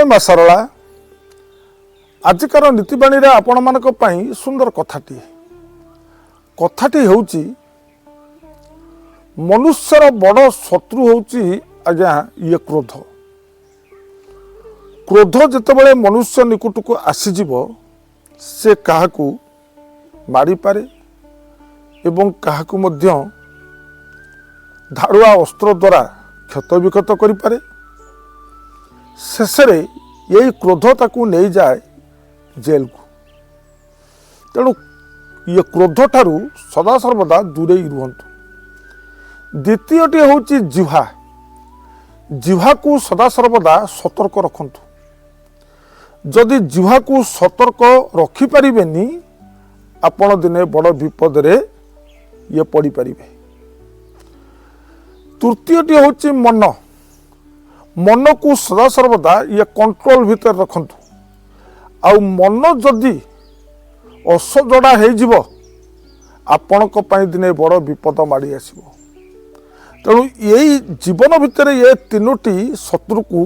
मा सरला आजिकार नीतिबाणी आपण मानक पई सुंदर कथाटी होउची मनुष्यर बड़ शत्रु होउची आज्ञा ये क्रोध। क्रोध जितेबाला मनुष्य निकट को आसीजिव से काहाकू मारी पारे एवं काहाकू मध्य धाड़ुआ अस्त्र द्वारा क्षत विक्षत करि पारे। शेषे यही क्रोध ताकू नहीं जाए जेल को। तेणु ये क्रोध ठारू सदा सर्वदा दूरे रुहतु। द्वितीयटी होची जिह्वा। जिह्वा को सदा सर्वदा सतर्क रखंतु। जदि जिह्वा को सतर्क रखिपारे आपण दिने बड़ विपद रे ये पड़ी पारे। तृतीयटी होची मन। मन को सदा सर्वदा ये कंट्रोल भीतर रखंतु। आउ मन जदि असजड़ा हो आपण दिने बड़ विपद माड़ी आसब। तेणु यही जीवन भितर ये तीनोटी शत्रु को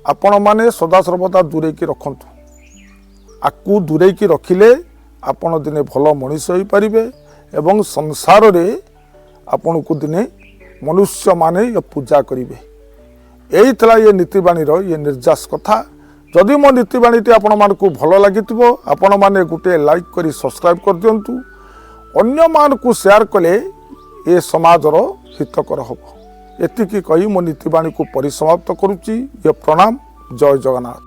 आपण माने सदा सर्वदा दूरे की रखंतु। आकु दूरे की रखिले आपण दिने भल मनीष हो पारे एवं संसार रे आपण को दिने मनुष्य माने ये पूजा करिवे। यही थला ये नीतिबाणी ये निर्यास कथा। जदि मो नीतिबाणी आपण मानकु भल लगी आपण माने गुटे लाइक करी सब्सक्राइब कर दियंतु। अन्य मानकु शेयर कले ए समाजर हितकर हम। एतिकी कही मो नीतिबाणी को परिसमाप्त करुच्ची। ये प्रणाम। जय जगन्नाथ।